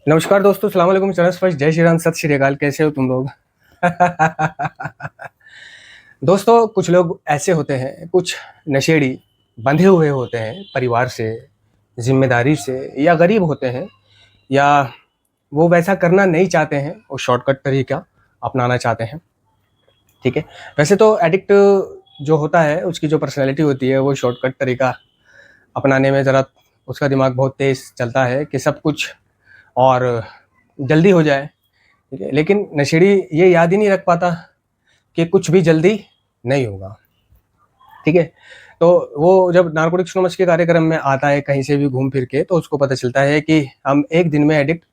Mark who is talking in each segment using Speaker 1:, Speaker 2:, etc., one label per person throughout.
Speaker 1: नमस्कार दोस्तों, सलाम वालेकुम, चरण स्पर्श, जय श्री राम, सत श्री अकाल। कैसे हो तुम लोग? दोस्तों, कुछ लोग ऐसे होते हैं, कुछ नशेड़ी बंधे हुए होते हैं परिवार से, जिम्मेदारी से, या गरीब होते हैं, या वो वैसा करना नहीं चाहते हैं, वो शॉर्टकट तरीका अपनाना चाहते हैं। ठीक है। वैसे तो एडिक्ट जो होता है, उसकी जो पर्सनैलिटी होती है, वो शॉर्टकट तरीका अपनाने में ज़रा उसका दिमाग बहुत तेज़ चलता है कि सब कुछ और जल्दी हो जाए। ठीक है। लेकिन नशेड़ी ये याद ही नहीं रख पाता कि कुछ भी जल्दी नहीं होगा। ठीक है। तो वो जब नारकोटिक्स एनोनिमस के कार्यक्रम में आता है कहीं से भी घूम फिर के, तो उसको पता चलता है कि हम एक दिन में एडिक्ट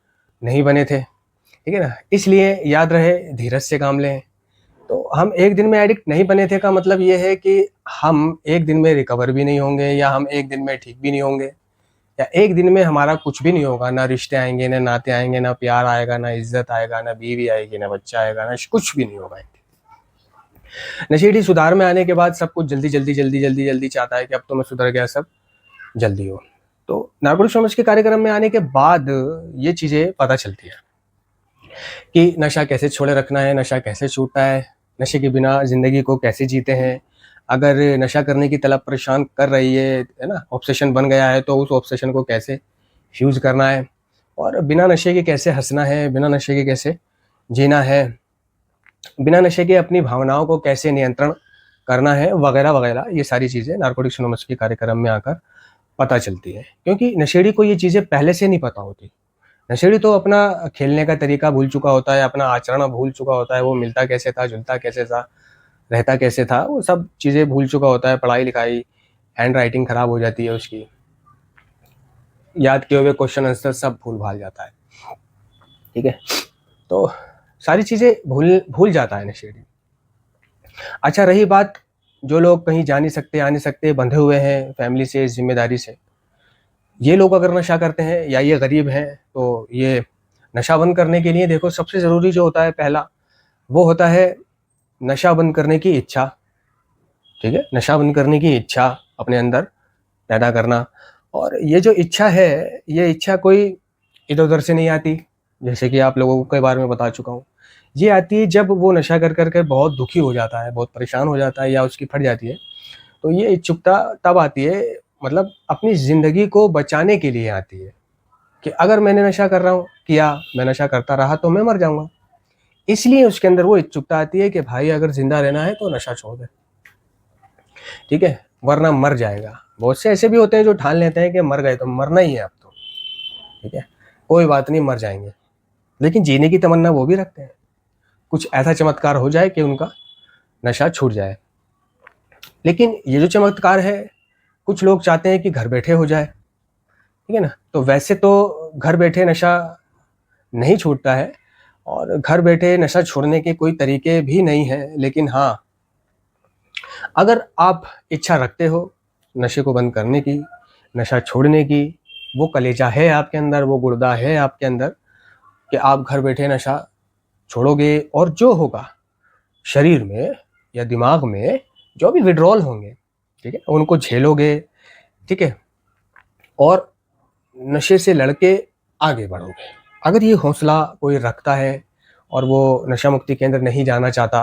Speaker 1: नहीं बने थे। ठीक है ना। इसलिए याद रहे, धीरज से काम लें। तो हम एक दिन में एडिक्ट नहीं बने थे का मतलब ये है कि हम एक दिन में रिकवर भी नहीं होंगे, या हम एक दिन में ठीक भी नहीं होंगे, या एक दिन में हमारा कुछ भी नहीं होगा। ना रिश्ते आएंगे, ना नाते आएंगे, ना प्यार आएगा, ना इज्जत आएगा, ना बीवी आएगी, ना बच्चा आएगा, ना कुछ भी नहीं होगा। नशेड़ी सुधार में आने के बाद सब कुछ जल्दी जल्दी जल्दी जल्दी जल्दी चाहता है कि अब तो मैं सुधर गया, सब जल्दी हो। तो नारकोटिक्स एनोनिमस के कार्यक्रम में आने के बाद ये चीजें पता चलती है कि नशा कैसे छोड़े रखना है, नशा कैसे छूटता है, नशे के बिना जिंदगी को कैसे जीते हैं। अगर नशा करने की तलब परेशान कर रही है ना, ऑब्सेशन बन गया है, तो उस ऑब्सेशन को कैसे फ्यूज करना है, और बिना नशे के कैसे हंसना है, बिना नशे के कैसे जीना है, बिना नशे के अपनी भावनाओं को कैसे नियंत्रण करना है, वगैरह वगैरह। ये सारी चीज़ें नारकोटिक्स एनोनिमस के कार्यक्रम में आकर पता चलती है, क्योंकि नशेड़ी को ये चीज़ें पहले से नहीं पता होती। नशेड़ी तो अपना खेलने का तरीका भूल चुका होता है, अपना आचरण भूल चुका होता है, वो मिलता कैसे था, जुलता कैसे था, रहता कैसे था, वो सब चीज़ें भूल चुका होता है। पढ़ाई लिखाई, हैंड राइटिंग खराब हो जाती है उसकी, याद किए हुए क्वेश्चन आंसर सब भूल भाल जाता है। ठीक है। तो सारी चीज़ें भूल भूल जाता है नशेड़ी। अच्छा, रही बात जो लोग कहीं जा नहीं सकते, आ नहीं सकते, बंधे हुए हैं फैमिली से, जिम्मेदारी से, ये लोग अगर नशा करते हैं या ये गरीब हैं, तो ये नशा बंद करने के लिए देखो सबसे ज़रूरी जो होता है पहला, वो होता है नशा बंद करने की इच्छा। ठीक है। नशा बंद करने की इच्छा अपने अंदर पैदा करना। और ये जो इच्छा है, ये इच्छा कोई इधर उधर से नहीं आती, जैसे कि आप लोगों को कई बार मैं बता चुका हूँ। ये आती है जब वो नशा कर कर के बहुत दुखी हो जाता है, बहुत परेशान हो जाता है, या उसकी फट जाती है। तो ये इच्छुकता तब आती है, मतलब अपनी ज़िंदगी को बचाने के लिए आती है, कि अगर मैंने नशा कर रहा हूँ, किया, मैं नशा करता रहा तो मैं मर जाऊँगा। इसलिए उसके अंदर वो इच्छुकता आती है कि भाई अगर ज़िंदा रहना है तो नशा छोड़ दे। ठीक है। वरना मर जाएगा। बहुत से ऐसे भी होते हैं जो ठान लेते हैं कि मर गए तो मरना ही है अब तो। ठीक है। कोई बात नहीं, मर जाएंगे। लेकिन जीने की तमन्ना वो भी रखते हैं, कुछ ऐसा चमत्कार हो जाए कि उनका नशा छूट जाए। लेकिन ये जो चमत्कार है, कुछ लोग चाहते हैं कि घर बैठे हो जाए। ठीक है ना। तो वैसे तो घर बैठे नशा नहीं छूटता है, और घर बैठे नशा छोड़ने के कोई तरीके भी नहीं हैं। लेकिन हाँ, अगर आप इच्छा रखते हो नशे को बंद करने की, नशा छोड़ने की, वो कलेजा है आपके अंदर, वो गुर्दा है आपके अंदर, कि आप घर बैठे नशा छोड़ोगे, और जो होगा शरीर में या दिमाग में, जो भी विड्रॉल होंगे, ठीक है, उनको झेलोगे। ठीक है। और नशे से लड़के आगे बढ़ोगे। अगर ये हौसला कोई रखता है और वो नशा मुक्ति केंद्र नहीं जाना चाहता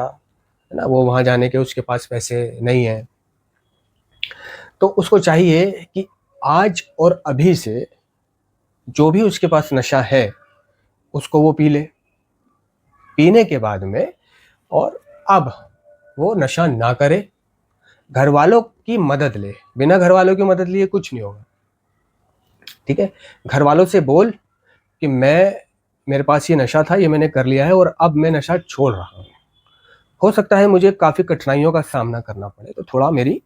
Speaker 1: है ना, वो वहाँ जाने के उसके पास पैसे नहीं है, तो उसको चाहिए कि आज और अभी से जो भी उसके पास नशा है उसको वो पी ले। पीने के बाद में, और अब वो नशा ना करे, घर वालों की मदद ले। बिना घर वालों की मदद लिए कुछ नहीं होगा। ठीक है। घर वालों से बोल कि मेरे पास ये नशा था, ये मैंने कर लिया है, और अब मैं नशा छोड़ रहा हूँ। हो सकता है मुझे काफ़ी कठिनाइयों का सामना करना पड़े, तो थोड़ा मेरी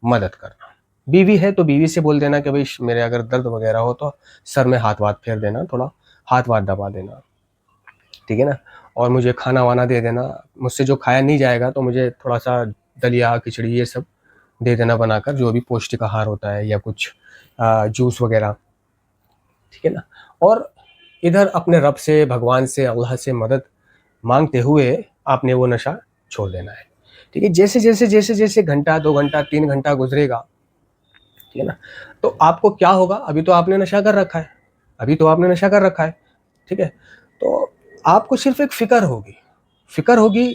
Speaker 1: मदद करना। बीवी है तो बीवी से बोल देना कि भाई मेरे अगर दर्द वगैरह हो तो सर में हाथ वाथ फेर देना, थोड़ा हाथ वाथ दबा देना। ठीक है ना। और मुझे खाना वाना दे देना, मुझसे जो खाया नहीं जाएगा तो मुझे थोड़ा सा दलिया खिचड़ी ये सब दे देना बनाकर, जो भी पौष्टिक आहार होता है, या कुछ जूस वगैरह। ठीक है ना। और इधर अपने रब से, भगवान से, अल्लाह से मदद मांगते हुए आपने वो नशा छोड़ देना है। ठीक है। जैसे जैसे जैसे जैसे घंटा, 2 घंटा, 3 घंटा गुजरेगा, ठीक है ना, तो आपको क्या होगा, अभी तो आपने नशा कर रखा है, अभी तो आपने नशा कर रखा है, ठीक है? तो आपको सिर्फ़ एक फ़िक्र होगी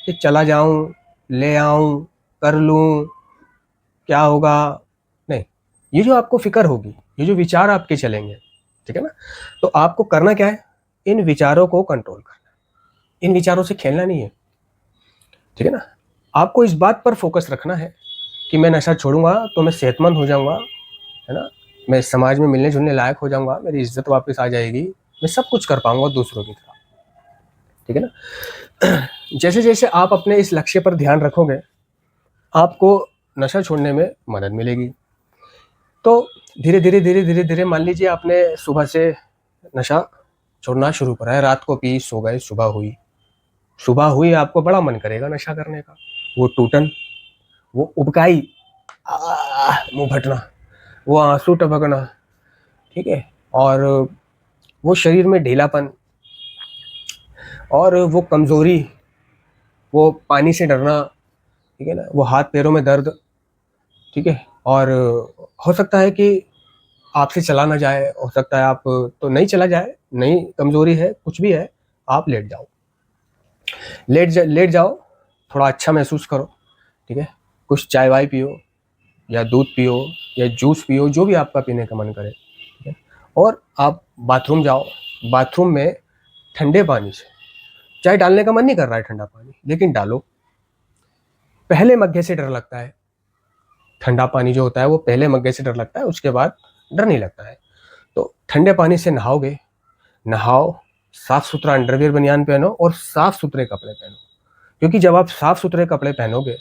Speaker 1: कि चला जाऊँ, ले आऊँ, कर लूँ, क्या होगा? नहीं, ये जो आपको फ़िक्र होगी, ये जो विचार आपके चलेंगे, ठीक है ना? तो आपको करना क्या है? इन विचारों को कंट्रोल करना है, इन विचारों से खेलना नहीं है, ठीक है ना? आपको इस बात पर फ़ोकस रखना है कि मैं नशा छोड़ूँगा तो मैं सेहतमंद हो जाऊँगा, है ना? मैं समाज में मिलने-जुलने लायक हो जाऊँगा, मेरी इज़्ज़त वापस आ जाएगी, मैं सब कुछ कर पाऊँगा दूसरों की तरह, ठीक है ना? जैसे-जैसे आप अपने इस लक्ष्य पर ध्यान रखोगे, आपको नशा छोड़ने में मदद मिलेगी। तो धीरे-धीरे, धीरे-धीरे, धीरे मान लीजिए आपने सुबह से नशा छोड़ना शुरू करा है, रात को पी, सो गए, सुबह हुई आपको बड़ा मन करेगा नशा करने का। वो टूटन, वो उबकाई, मुँह फटना, वो आँसू टपकना, ठीक है? और वो शरीर में ढीलापन और वो कमज़ोरी, वो पानी से डरना, ठीक है ना? वो हाथ-पैरों में दर्द, ठीक है? और हो सकता है कि आपसे चला ना जाए, हो सकता है आप तो नहीं चला जाए, नहीं कमज़ोरी है, कुछ भी है, आप लेट जाओ। लेट जाओ, थोड़ा अच्छा महसूस करो, ठीक है? कुछ चाय-वाय पियो या दूध पियो या जूस पियो, जो भी आपका पीने का मन करे, ठीक है? और आप बाथरूम जाओ, बाथरूम में ठंडे पानी से, चाय डालने का मन नहीं कर रहा है ठंडा पानी, लेकिन डालो। पहले मग्गे से डर लगता है, ठंडा पानी जो होता है वो पहले मग्गे से डर लगता है, उसके बाद डर नहीं लगता है। तो ठंडे पानी से नहाओगे, नहाओ, साफ-सुथरा अंडरवियर बनियान पहनो और साफ-सुथरे कपड़े पहनो। क्योंकि जब आप साफ-सुथरे कपड़े पहनोगे,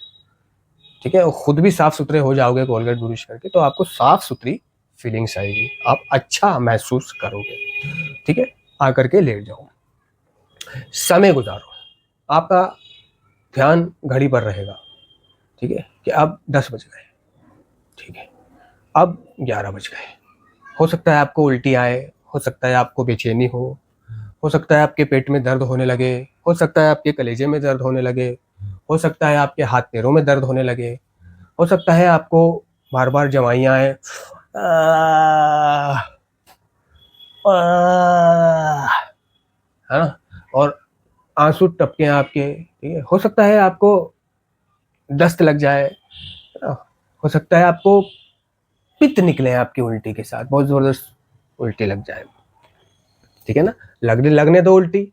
Speaker 1: ठीक है? और खुद भी साफ-सुथरे हो जाओगे कोलगेट ब्रश करके, तो आपको साफ-सुथरी फीलिंग्स आएगी, आप अच्छा महसूस करोगे, ठीक है? आकर के लेट जाओ, समय गुज़ारो, आपका ध्यान घड़ी पर रहेगा, ठीक है? कि अब 10 बज गए, ठीक है? अब 11 बज गए। हो सकता है आपको उल्टी आए, हो सकता है आपको बेचैनी हो सकता है आपके पेट में दर्द होने लगे, हो सकता है आपके कलेजे में दर्द होने लगे, हो सकता है आपके हाथ-पैरों में दर्द होने लगे, हो सकता है आपको बार-बार जवाइयाँ आएँ, आह, आह, है ना? और आँसू टपकें आपके, ठीक है? हो सकता है आपको दस्त लग जाए, है ना? हो सकता है आपको पित्त निकले आपकी उल्टी के साथ, बहुत ज़बरदस्त उल्टी लग जाए, ठीक है ना? लगने लगने दो उल्टी,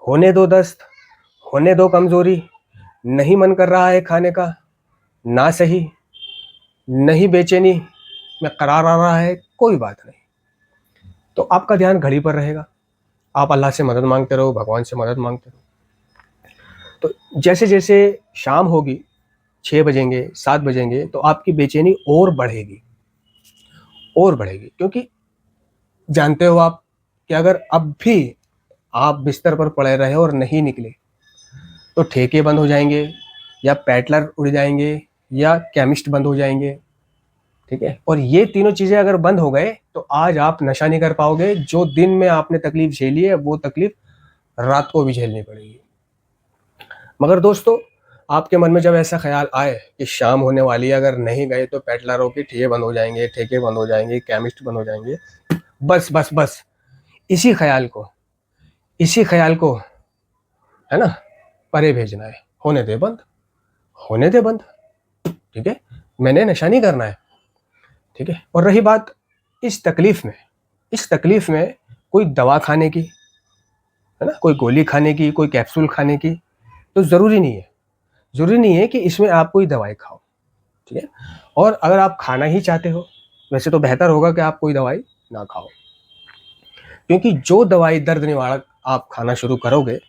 Speaker 1: होने दो दस्त, होने दो कमज़ोरी, नहीं मन कर रहा है खाने का, ना सही, नहीं बेचैनी में करार आ रहा है, कोई बात नहीं। तो आपका ध्यान घड़ी पर रहेगा, आप अल्लाह से मदद माँगते रहो, भगवान से मदद माँगते रहो। तो जैसे-जैसे शाम होगी, 6 बजेंगे, 7 बजेंगे, तो आपकी बेचैनी और बढ़ेगी क्योंकि जानते हो आप कि अगर अब भी आप बिस्तर पर पड़े रहे और नहीं निकले, तो ठेके बंद हो जाएँगे या पेडलर उड़ जाएँगे या केमिस्ट बंद हो जाएँगे, ठीक है? और ये तीनों चीज़ें अगर बंद हो गए, तो आज आप नशा नहीं कर पाओगे, जो दिन में आपने तकलीफ़ झेली है, वो तकलीफ़ रात को भी झेलनी पड़ेगी। मगर दोस्तों, आपके मन में जब ऐसा ख़्याल आए कि शाम होने वाली है, अगर नहीं गए तो पेडलरों के ठिये बंद हो जाएँगे, ठेके बंद हो जाएँगे, केमिस्ट बंद हो जाएँगे, बस इसी इसी ख़्याल को, है ना, परे भेजना है, होने दे बंद, ठीक है? मैंने नशा नहीं करना है, ठीक है? और रही बात इस तकलीफ़ में कोई दवा खाने की, है ना? कोई गोली खाने की, कोई कैप्सूल खाने की, तो ज़रूरी नहीं है कि इसमें आप कोई दवाई खाओ, ठीक है? और अगर आप खाना ही चाहते हो, वैसे तो बेहतर होगा कि आप कोई दवाई ना खाओ। क्योंकि जो दवाई दर्द निवारक आप खाना शुरू करोगे,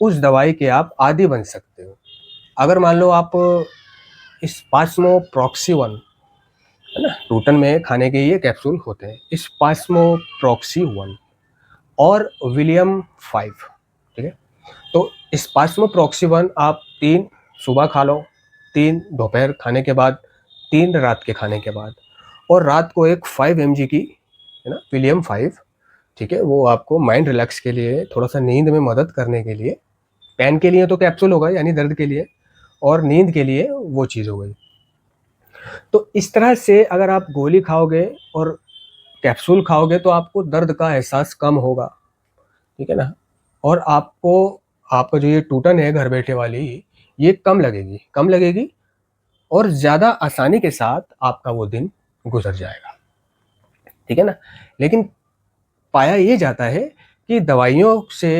Speaker 1: उस दवाई के आप आदी बन सकते हो। अगर मान लो आप स्पास्मोप्रॉक्सी-1, है ना? रूटन में खाने के ये कैप्सूल होते हैं, स्पास्मोप्रॉक्सी-1 और विलियम 5, ठीक है? तो स्पास्मोप्रॉक्सी-1 आप 3 सुबह खा लो, 3 दोपहर खाने के बाद, 3 रात के खाने के बाद और रात को एक 5 एमजी की, है ना, विलियम 5, ठीक है? वो आपको माइंड रिलैक्स के लिए, थोड़ा-सा नींद में मदद करने के लिए, पेन के लिए तो कैप्सूल होगा यानी दर्द के लिए और नींद के लिए वो चीज़ हो गई। तो इस तरह से अगर आप गोली खाओगे और कैप्सूल खाओगे तो आपको दर्द का एहसास कम होगा, ठीक है ना। और आपको आपका जो ये टूटन है घर बैठे वाली, ये कम लगेगी और ज़्यादा आसानी के साथ आपका वो दिन गुजर जाएगा, ठीक है ना। लेकिन पाया ये जाता है कि दवाइयों से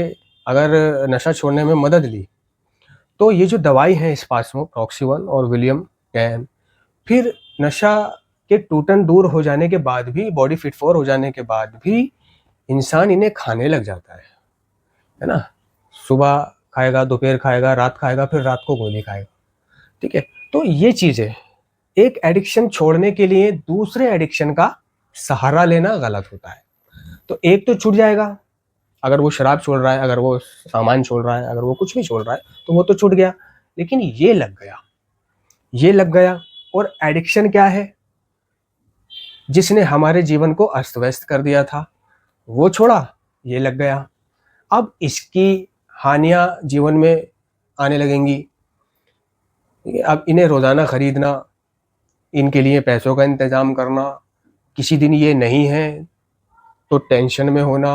Speaker 1: अगर नशा छोड़ने में मदद ली, तो ये जो दवाई है स्पासमोप्रॉक्सिवन और विलियम कैन, फिर नशा के टूटन दूर हो जाने के बाद भी, बॉडी फिट फॉर हो जाने के बाद भी इंसान इन्हें खाने लग जाता है ना। सुबह खाएगा, दोपहर खाएगा, रात खाएगा, फिर रात को गोली खाएगा, ठीक है। तो ये चीज़ें, एक एडिक्शन छोड़ने के लिए दूसरे एडिक्शन का सहारा लेना गलत होता है। तो एक तो छूट जाएगा, अगर वो शराब छोड़ रहा है, अगर वो सामान छोड़ रहा है, अगर वो कुछ भी छोड़ रहा है, तो वो तो छूट गया। लेकिन ये लग गया। और एडिक्शन क्या है? जिसने हमारे जीवन को अस्त व्यस्त कर दिया था, वो छोड़ा, ये लग गया। अब इसकी हानियां जीवन में आने लगेंगी। अब इन्हें रोजाना खरीदना, इनके लिए पैसों का इंतजाम करना, किसी दिन ये नहीं है तो टेंशन में होना,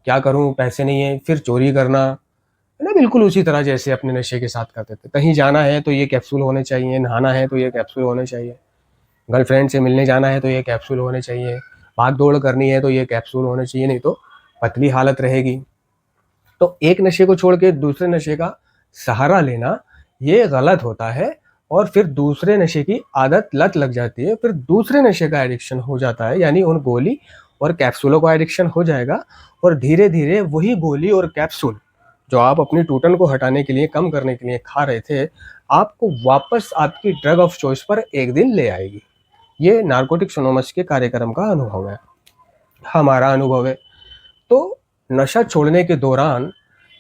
Speaker 1: क्या करूं, पैसे नहीं है, फिर चोरी करना, है ना। बिल्कुल उसी तरह जैसे अपने नशे के साथ करते थे। कहीं जाना है तो ये कैप्सूल होने चाहिए, नहाना है तो ये कैप्सूल होने चाहिए, गर्लफ्रेंड से मिलने जाना है तो ये कैप्सूल होने चाहिए, भाग दौड़ करनी है तो ये कैप्सूल होने चाहिए, नहीं तो पतली हालत रहेगी। तो एक नशे को छोड़ के दूसरे नशे का सहारा लेना ये गलत होता है। और फिर दूसरे नशे की आदत, लत लग जाती है, फिर दूसरे नशे का एडिक्शन हो जाता है, यानी उन गोली और कैप्सूलों का एडिक्शन हो जाएगा। और धीरे धीरे वही गोली और कैप्सूल जो आप अपनी टूटन को हटाने के लिए, कम करने के लिए खा रहे थे, आपको वापस आपकी ड्रग ऑफ चॉइस पर एक दिन ले आएगी। ये नारकोटिक्स एनोनिमस के कार्यक्रम का अनुभव है, हमारा अनुभव है। तो नशा छोड़ने के दौरान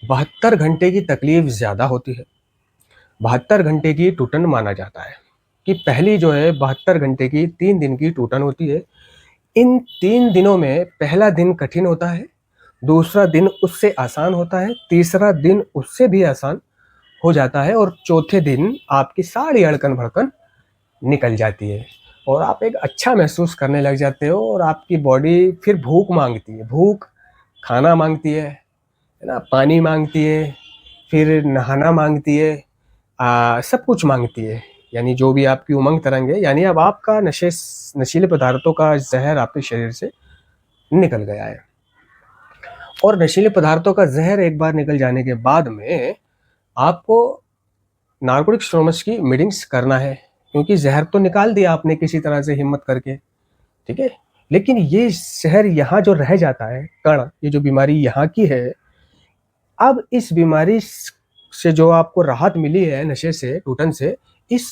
Speaker 1: 72 घंटे की तकलीफ ज़्यादा होती है। 72 घंटे की टूटन माना जाता है कि पहली जो है 72 घंटे की 3 दिन की टूटन होती है। इन 3 दिनों में पहला दिन कठिन होता है, दूसरा दिन उससे आसान होता है, तीसरा दिन उससे भी आसान हो जाता है, और चौथे दिन आपकी सारी अड़कन भड़कन निकल जाती है और आप एक अच्छा महसूस करने लग जाते हो। और आपकी बॉडी फिर भूख मांगती है, भूख खाना मांगती है ना, पानी मांगती है, फिर नहाना मांगती है, सब कुछ मांगती है। यानी जो भी आपकी उमंग तरंग है, यानी अब आपका नशीले पदार्थों का जहर आपके शरीर से निकल गया है। और नशीले पदार्थों का जहर एक बार निकल जाने के बाद में आपको नारकोटिक्स एनोनिमस की मीटिंग्स करना है, क्योंकि जहर तो निकाल दिया आपने किसी तरह से हिम्मत करके, ठीक है। लेकिन ये जहर यहाँ जो रह जाता है, कण, ये जो बीमारी यहाँ की है, अब इस बीमारी से जो आपको राहत मिली है नशे से, टूटन से, इस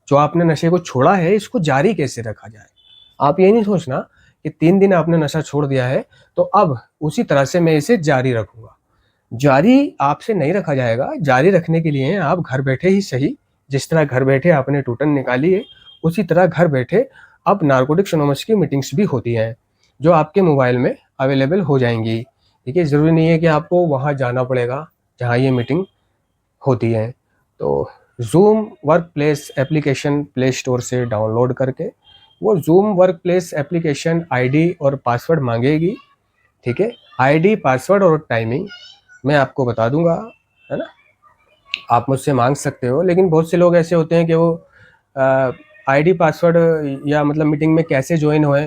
Speaker 1: जो आपने नशे को छोड़ा है, इसको जारी कैसे रखा जाए। आप ये नहीं सोचना कि 3 दिन आपने नशा छोड़ दिया है तो अब उसी तरह से मैं इसे जारी रखूंगा। जारी आपसे नहीं रखा जाएगा। जारी रखने के लिए आप घर बैठे ही सही, जिस तरह घर बैठे आपने टूटन निकाली है, उसी तरह घर बैठे अब नारकोटिक्स एनोनिमस की मीटिंग्स भी होती हैं, जो आपके मोबाइल में अवेलेबल हो जाएंगी, ठीक है। ज़रूरी नहीं है कि आपको वहाँ जाना पड़ेगा जहाँ ये मीटिंग होती है। तो zoom work place application play store से डाउनलोड करके, वो zoom work place application ID और पासवर्ड मांगेगी, ठीक है। आईडी, पासवर्ड और टाइमिंग मैं आपको बता दूंगा, है ना। आप मुझसे मांग सकते हो, लेकिन बहुत से लोग ऐसे होते हैं कि वो आईडी, पासवर्ड या मतलब मीटिंग में कैसे ज्वाइन होए।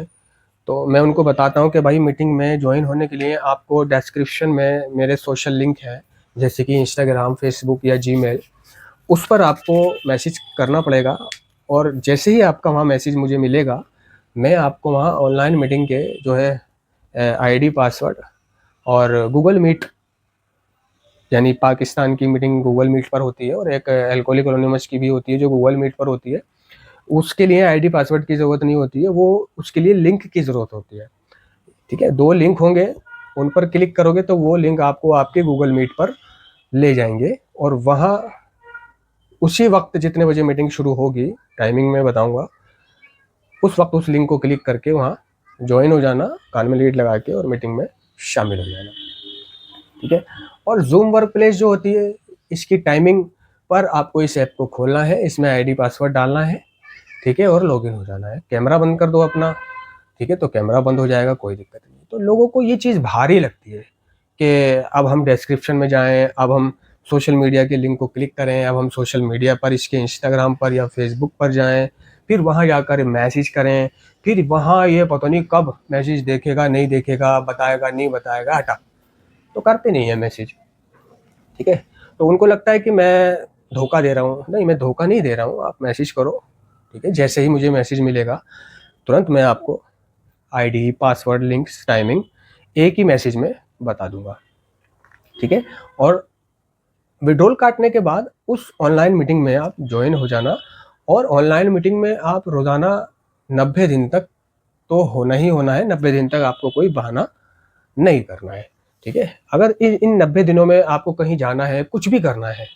Speaker 1: तो मैं उनको बताता हूँ कि भाई मीटिंग में ज्वाइन होने के लिए आपको डिस्क्रिप्शन में मेरे सोशल लिंक है, जैसे कि इंस्टाग्राम, फेसबुक या जीमेल, उस पर आपको मैसेज करना पड़ेगा। और जैसे ही आपका वहाँ मैसेज मुझे मिलेगा, मैं आपको वहाँ ऑनलाइन मीटिंग के जो है आईडी, पासवर्ड और गूगल मीट, यानी पाकिस्तान की मीटिंग गूगल मीट पर होती है, और एक अल्कोहलिक्स एनोनिमस की भी होती है जो गूगल मीट पर होती है। उसके लिए आईडी, पासवर्ड की ज़रूरत नहीं होती है, वो उसके लिए लिंक की ज़रूरत होती है, ठीक है। 2 लिंक होंगे, उन पर क्लिक करोगे तो वो लिंक आपको आपके गूगल मीट पर ले जाएंगे, और वहाँ उसी वक्त जितने बजे मीटिंग शुरू होगी, टाइमिंग में बताऊंगा, उस वक्त उस लिंक को क्लिक करके वहाँ ज्वाइन हो जाना, कान में लीड लगा के, और मीटिंग में शामिल हो जाना, ठीक है। और जूम वर्क प्लेस जो होती है, इसकी टाइमिंग पर आपको इस ऐप को खोलना है, इसमें आईडी, पासवर्ड डालना है, ठीक है, और लॉगिन हो जाना है। कैमरा बंद कर दो अपना, ठीक है, तो कैमरा बंद हो जाएगा, कोई दिक्कत नहीं। तो लोगों को ये चीज़ भारी लगती है कि अब हम डिस्क्रिप्शन में जाएं, अब हम सोशल मीडिया के लिंक को क्लिक करें, अब हम सोशल मीडिया पर इसके इंस्टाग्राम पर या फेसबुक पर जाएं, फिर वहां जाकर मैसेज करें, फिर वहां ये पता नहीं कब मैसेज देखेगा नहीं देखेगा, बताएगा नहीं बताएगा, हटा तो करते नहीं है मैसेज। ठीक है, तो उनको लगता है कि मैं धोखा दे रहा हूँ। नहीं, मैं धोखा नहीं दे रहा हूँ, आप मैसेज करो। ठीक है, जैसे ही मुझे मैसेज मिलेगा तुरंत मैं आपको आईडी, पासवर्ड, लिंक्स, टाइमिंग एक ही मैसेज में बता दूंगा। ठीक है, और विड्रॉल काटने के बाद उस ऑनलाइन मीटिंग में आप ज्वाइन हो जाना, और ऑनलाइन मीटिंग में आप रोजाना 90 दिन तक तो होना ही होना है। 90 दिन तक आपको कोई बहाना नहीं करना है। ठीक है, अगर इन 90 दिनों में आपको कहीं जाना है, कुछ भी करना है,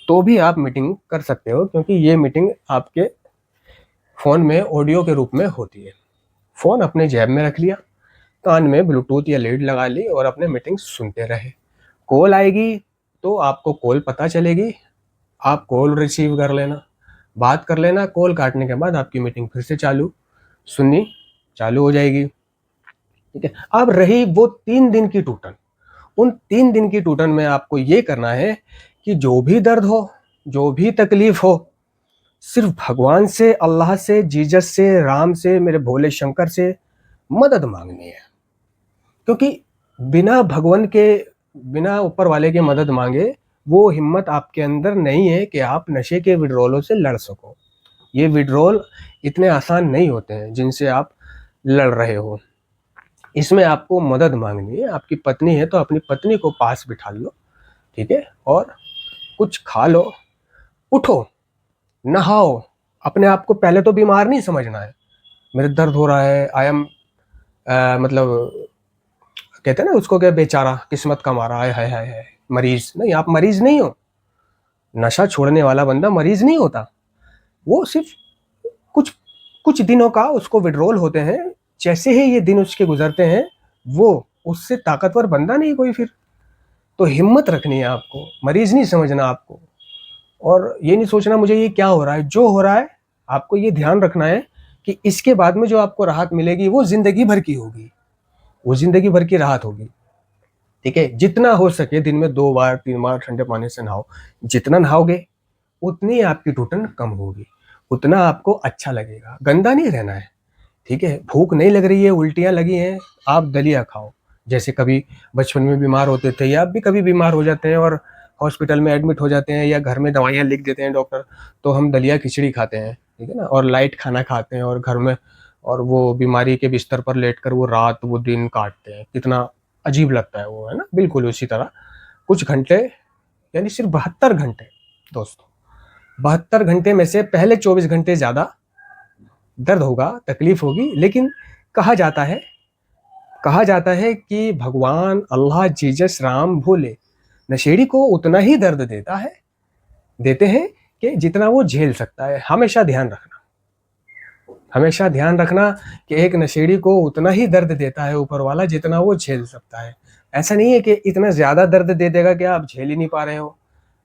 Speaker 1: तो भी आप मीटिंग कर सकते हो, क्योंकि ये मीटिंग आपके फ़ोन में ऑडियो के रूप में होती है। फ़ोन अपने जेब में रख लिया, कान में ब्लूटूथ या लीड लगा ली और अपने मीटिंग सुनते रहे। कॉल आएगी तो आपको कॉल पता चलेगी, आप कॉल रिसीव कर लेना, बात कर लेना। कॉल काटने के बाद आपकी मीटिंग फिर से सुननी चालू हो जाएगी। ठीक है, अब रही वो 3 दिन की टूटन। उन 3 दिन की टूटन में आपको ये करना है कि जो भी दर्द हो, जो भी तकलीफ हो, सिर्फ भगवान से, अल्लाह से, जीसस से, राम से, मेरे भोले शंकर से मदद मांगनी है। क्योंकि बिना भगवान के, बिना ऊपर वाले के मदद मांगे वो हिम्मत आपके अंदर नहीं है कि आप नशे के विड्रॉलों से लड़ सको। ये विड्रॉल इतने आसान नहीं होते हैं जिनसे आप लड़ रहे हो। इसमें आपको मदद मांगनी है। आपकी पत्नी है तो अपनी पत्नी को पास बिठा लो। ठीक है, और कुछ खा लो, उठो, नहाओ। अपने आप को पहले तो बीमार नहीं समझना है। मेरे दर्द हो रहा है, आई एम मतलब कहते हैं ना उसको, क्या बेचारा किस्मत का मारा है, हाय हाय हाय, मरीज। नहीं, आप मरीज नहीं हो। नशा छोड़ने वाला बंदा मरीज नहीं होता। वो सिर्फ कुछ कुछ दिनों का उसको विड्रॉल होते हैं। जैसे ही ये दिन उसके गुजरते हैं, वो उससे ताकतवर बंदा नहीं कोई फिर। तो हिम्मत रखनी है आपको, मरीज नहीं समझना आपको, और ये नहीं सोचना मुझे ये क्या हो रहा है। जो हो रहा है आपको ये ध्यान रखना है कि इसके बाद में जो आपको राहत मिलेगी वो जिंदगी भर की होगी, वो जिंदगी भर की राहत होगी। ठीक है, जितना हो सके दिन में 2 बार 3 बार ठंडे पानी से नहाओ। जितना नहाओगे उतनी आपकी टूटन कम होगी, उतना आपको अच्छा लगेगा। गंदा नहीं रहना है। ठीक है, भूख नहीं लग रही है, उल्टियाँ लगी हैं, आप दलिया खाओ। जैसे कभी बचपन में बीमार होते थे, या आप भी कभी बीमार हो जाते हैं और हॉस्पिटल में एडमिट हो जाते हैं, या घर में दवाइयाँ लिख देते हैं डॉक्टर, तो हम दलिया खिचड़ी खाते हैं। ठीक है ना, और लाइट खाना खाते हैं, और घर में, और वो बीमारी के बिस्तर पर लेटकर वो रात वो दिन काटते हैं। कितना अजीब लगता है वो, है ना। बिल्कुल उसी तरह कुछ घंटे, यानी सिर्फ 72 घंटे दोस्तों, 72 घंटे में से पहले 24 घंटे ज़्यादा दर्द होगा, तकलीफ होगी। लेकिन कहा जाता है कि भगवान, अल्लाह, जीसस, राम, भोले नशेड़ी को उतना ही दर्द देते हैं कि जितना वो झेल सकता है। हमेशा ध्यान रखना कि एक नशेड़ी को उतना ही दर्द देता है ऊपर वाला जितना वो झेल सकता है। ऐसा नहीं है कि इतना ज़्यादा दर्द दे देगा कि आप झेल ही नहीं पा रहे हो।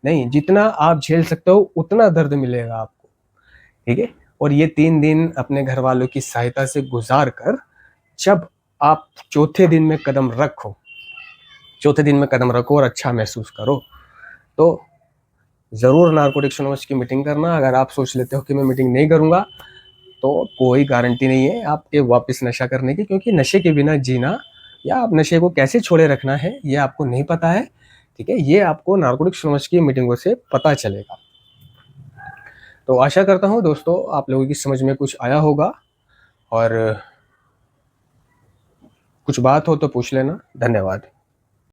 Speaker 1: नहीं, जितना आप झेल सकते हो उतना दर्द मिलेगा आपको। ठीक है, और ये 3 दिन अपने घर वालों की सहायता से गुजार कर जब आप चौथे दिन में कदम रखो और अच्छा महसूस करो, तो ज़रूर नारकोटिक्स एनोनिमस की मीटिंग करना। अगर आप सोच लेते हो कि मैं मीटिंग नहीं करूँगा, तो कोई गारंटी नहीं है आपके वापस नशा करने की, क्योंकि नशे के बिना जीना, या आप नशे को कैसे छोड़े रखना है, ये आपको नहीं पता है। ठीक है, ये आपको नारकोटिक्स एनोनिमस की मीटिंगों से पता चलेगा। तो आशा करता हूँ दोस्तों आप लोगों की समझ में कुछ आया होगा, और कुछ बात हो तो पूछ लेना। धन्यवाद।